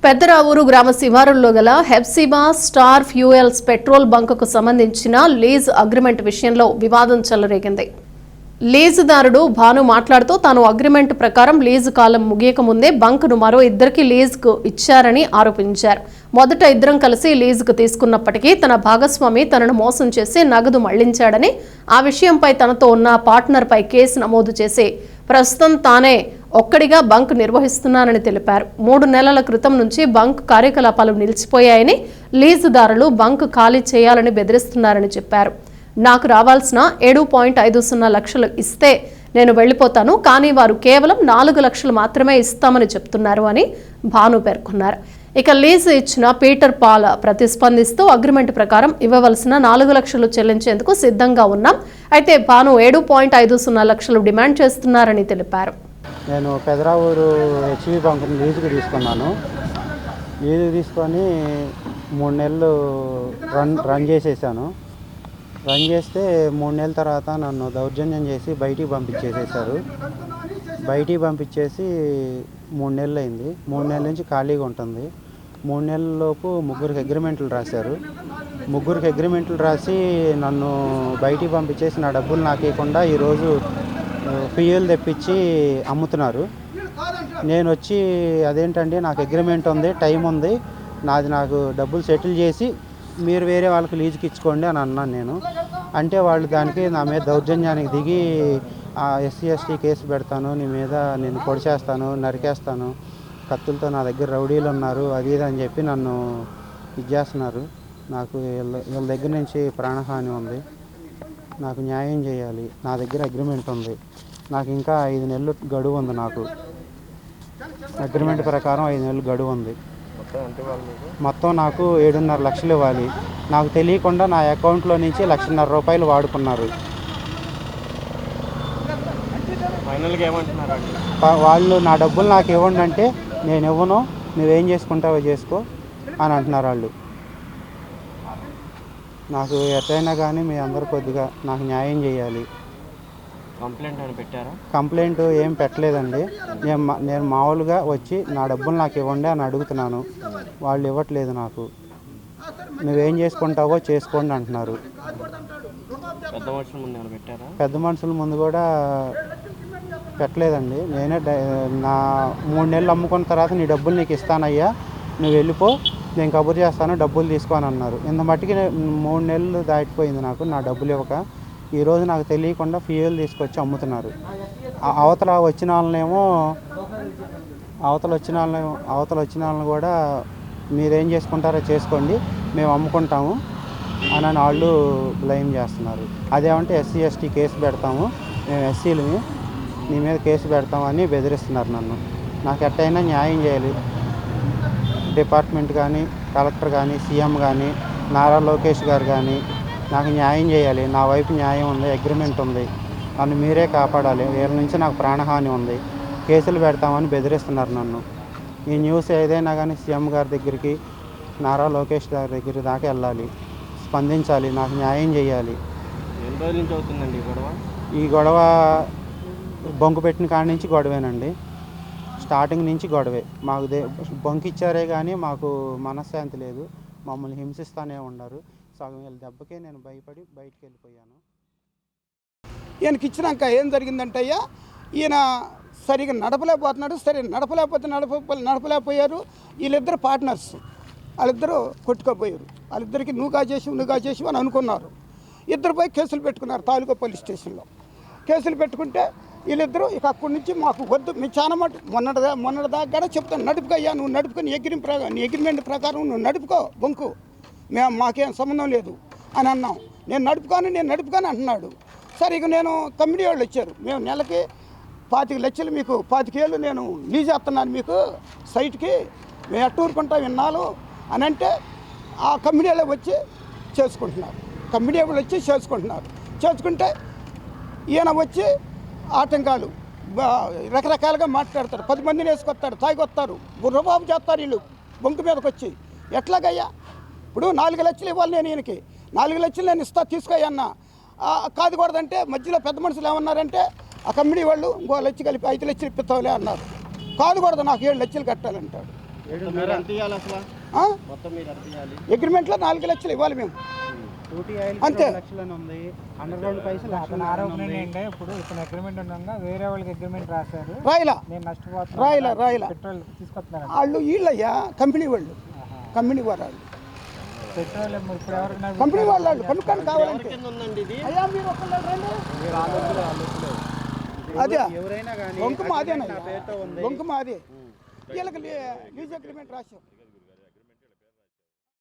పెద్దరావూరు గ్రామ శివారుల్లో గల Hepsiba star fuels petrol బంకుకు సంబంధించిన లీజ్ అగ్రిమెంట్ విషయంలో వివాదం చెలరేగింది. లీజుదారుడు భాను మాట్లాడుతూ తాను అగ్రిమెంట్ ప్రకారం లీజు కాలం ముగియక ముందే బంకును మరో ఇద్దరికి లీజుకు ఇచ్చారని ఆరోపించారు. మొదట ఇద్దరం కలిసి లీజుకు తీసుకున్నప్పటికీ తన భాగస్వామి తనను మోసం చేసి నగదు మళ్లించాడని, ఆ విషయంపై తనతో ఉన్న పార్ట్నర్పై కేసు నమోదు చేసి ప్రస్తుతం తానే ఒక్కడిగా బంక్ నిర్వహిస్తున్నానని తెలిపారు. 3 నెలల క్రితం నుంచి బంక్ కార్యకలాపాలు నిలిచిపోయాయని, లీజుదారులు బంక్ ఖాళీ చేయాలని బెదిరిస్తున్నారని చెప్పారు. నాకు రావాల్సిన 7.50 లక్షలు ఇస్తే నేను వెళ్లిపోతాను, కానీ వారు కేవలం 4 లక్షలు మాత్రమే ఇస్తామని చెప్తున్నారు అని భాను పేర్కొన్నారు. ఇక లీజు ఇచ్చిన పీటర్ పాల్ ప్రతిస్పందిస్తూ అగ్రిమెంట్ ప్రకారం ఇవ్వవలసిన 4 లక్షలు చెల్లించేందుకు సిద్ధంగా ఉన్నాం, అయితే భాను 7.50 లక్షలు డిమాండ్ చేస్తున్నారని తెలిపారు. నేను పెదరావూరు హెచ్వి బంకుని లీజుకు తీసుకున్నాను. లీజు తీసుకొని 3 నెలలు రన్ చేసేసాను. రన్ చేస్తే 3 నెలల తర్వాత నన్ను దౌర్జన్యం చేసి బయటికి పంపించేసేసారు. బయటికి పంపించేసి 3 నెలలు అయింది. 3 నెలల నుంచి ఖాళీగా ఉంటుంది. 3 నెలలలోపు 3 అగ్రిమెంట్లు రాశారు. 3 అగ్రిమెంట్లు రాసి నన్ను బయటికి పంపించేసి నా డబ్బులు నాకు ఇవ్వకుండా ఈరోజు ఫ్యూయల్ తెప్పించి అమ్ముతున్నారు. నేను వచ్చి అదేంటండి, నాకు అగ్రిమెంట్ ఉంది, టైం ఉంది, నాకు డబ్బులు సెటిల్ చేసి మీరు వేరే వాళ్ళకి లీజుకి ఇచ్చుకోండి అని అన్నాను నేను. అంటే వాళ్ళు దానికి నా మీద దౌర్జన్యానికి దిగి SC/ST కేసు పెడతాను, నీ మీద నేను పొడిచేస్తాను, నరికేస్తాను, కత్తులతో నా దగ్గర రౌడీలు ఉన్నారు, అది ఇది అని చెప్పి నన్ను చేస్తున్నారు. నాకు వీళ్ళ దగ్గర నుంచి ప్రాణహాని ఉంది. నాకు న్యాయం చేయాలి. నా దగ్గర అగ్రిమెంట్ ఉంది. నాకు ఇంకా 5 నెలలు గడువు ఉంది. నాకు అగ్రిమెంట్ ప్రకారం 5 నెలలు గడువు ఉంది. మొత్తం నాకు 7.5 లక్షలు ఇవ్వాలి. నాకు తెలియకుండా నా అకౌంట్లో నుంచి 1.5 రూపాయలు వాడుకున్నారు. వాళ్ళు నా డబ్బులు నాకు ఇవ్వండి అంటే నేను ఇవ్వను, నువ్వేం చేసుకుంటావో చేసుకో అని అంటున్నారు వాళ్ళు. నాకు ఎట్లయినా కానీ మీ అందరు కొద్దిగా నాకు న్యాయం చేయాలి. కంప్లైంట్ ఏం పెట్టలేదండి. నేను మామూలుగా వచ్చి నా డబ్బులు నాకు ఇవ్వండి అని అడుగుతున్నాను. వాళ్ళు ఇవ్వట్లేదు. నాకు నువ్వేం చేసుకుంటావో చేసుకోండి అంటున్నారు. పెద్ద మనుషుల ముందు కూడా పెట్టలేదండి. నేనే నా 3 నెలలు అమ్ముకున్న తర్వాత నీ డబ్బులు నీకు ఇస్తానయ్యా, నువ్వు వెళ్ళిపో, నేను కబురు చేస్తాను, డబ్బులు తీసుకోని అన్నారు. ఇంత మట్టికి 3 నెలలు దాటిపోయింది నాకు నా డబ్బులు ఇవ్వక. ఈరోజు నాకు తెలియకుండా ఫ్యూయల్ తీసుకొచ్చి అమ్ముతున్నారు. అవతల వచ్చిన వాళ్ళని కూడా మీరేం చేసుకుంటారో చేసుకోండి, మేము అమ్ముకుంటాము అని వాళ్ళు బ్లేమ్ చేస్తున్నారు. అదేమంటే SC/ST కేసు పెడతాము, మేము ఎస్సీలని, నీ మీద కేసు పెడతామని బెదిరిస్తున్నారు నన్ను. నాకు ఎట్టయినా న్యాయం చేయాలి. డిపార్ట్మెంట్ కానీ, కలెక్టర్ కానీ, సీఎం కానీ, నారా లోకేష్ గారు కానీ నాకు న్యాయం చేయాలి. నా వైపు న్యాయం ఉంది, అగ్రిమెంట్ ఉంది, నన్ను మీరే కాపాడాలి. వీళ్ళ నుంచి నాకు ప్రాణహాని ఉంది, కేసులు పెడతామని బెదిరిస్తున్నారు నన్ను. ఈ న్యూస్ ఏదైనా కానీ సీఎం గారి దగ్గరికి, నారా లోకేష్ గారి దగ్గర దాకా వెళ్ళాలి, స్పందించాలి, నాకు న్యాయం చేయాలి. ఎన్ని రోజుల నుంచి అవుతుందండి ఈ గొడవ? బొంకు పెట్టిన కాడి నుంచి గొడవేనండి. స్టార్టింగ్ నుంచి గొడవే. మాకు బొంకు ఇచ్చారే కానీ మాకు మనశ్శాంతి లేదు. మమ్మల్ని హింసిస్తూనే ఉన్నారు. సగం వీళ్ళ దెబ్బకే నేను భయపడి బయటికి వెళ్ళిపోయాను. ఈయనకి ఇచ్చినాక ఏం జరిగిందంటే అయ్యా, ఈయన సరిగా నడపలేకపోతున్నాడు. సరే నడపలేకపోయారు. వీళ్ళిద్దరు పార్ట్నర్స్, వాళ్ళిద్దరూ కొట్టుకోపోయారు. వాళ్ళిద్దరికి నువ్వు కాజేసి అని అనుకున్నారు. ఇద్దరుపై కేసులు పెట్టుకున్నారు తాలూకా పోలీస్ స్టేషన్లో. కేసులు పెట్టుకుంటే వీళ్ళిద్దరూ ఇక అక్కడి నుంచి మాకు వద్దు, మీ చాలా మటు మొన్నటిదాకా కూడా చెప్తాను, నడుపుకయ్యా, నువ్వు నడుపుకో, నీ అగ్రిమెంట్ ప్రకారం నువ్వు నడుపుకో బొంకు, మాకేం సంబంధం లేదు అని అన్నాం. నేను నడుపుకొని అంటున్నాడు. సరే ఇక నేను కమిటీ వాళ్ళు వచ్చారు, మేము నెలకి 25 లక్షలు మీకు 25 ఏళ్ళు నేను లీజ్ చేస్తున్నాను మీకు సైట్కి, మేము ఎట్టూరుకుంటాం విన్నాలు అని అంటే ఆ కమిటీ వాళ్ళు వచ్చి చేసుకుంటే ఈయన వచ్చి ఆటంకాలు రకరకాలుగా మాట్లాడతారు. 10 మందిని వేసుకొస్తాడు, తాగొస్తారు, బుర్రబాబు చేస్తారు వీళ్ళు బొంకు మీదకి వచ్చి. ఎట్లాగయ్యా, ఇప్పుడు 4 లక్షలు ఇవ్వాలి నేను ఈయనకి, 4 లక్షలు నేను ఇస్తా తీసుకోయన్నా, కాదుకూడదంటే మధ్యలో పెద్ద మనుషులు ఏమన్నారంటే ఆ కమిటీ వాళ్ళు 1 లక్ష కలిపి 5 లక్షలు ఇప్పిస్తావులే అన్నారు. కాదుకూడదు, నాకు 7 లక్షలు కట్టాలంటాడు. మీరు ఎంత ఇవ్వాలి అసలు? ఆ? మొత్తం మీరు ఎంత ఇవ్వాలి? అగ్రిమెంట్లో 4 లక్షలు ఇవ్వాలి మేము. ఊటీ ఆయిల్ అంతే. 2 లక్షలని ఉంది, అండర్ గ్రౌండ్ పైసలు అతని ఆరోపణ ఏంటంటే ఇప్పుడు ఇతను అగ్రిమెంట్ ఉండగా వేరే వాళ్ళకి అగ్రిమెంట్ రాశారు, రాయిలా నేను నష్టపోతున్నాను, రాయిలా పెట్రోల్ తీసుకొస్తున్నాను. వాళ్ళు వీళ్ళయ్యా కంపెనీ వాళ్ళు, కంపెనీ వాళ్ళు, పెట్రోల్ ఇప్పుడు ఎవరికి కంపెనీ వాళ్ళు కనుక్కొని కావాలంటే. కింద ఉందండి ఇది. అయ్యా మీరు ఒక్కళ్ళు రండి. అదే ఎవరైనా కానీ వంకు మాదేనా? నా పేరుతో ఉంది. వంకు మాదే. వీళ్ళకి లీజ్ అగ్రిమెంట్ రాశాం.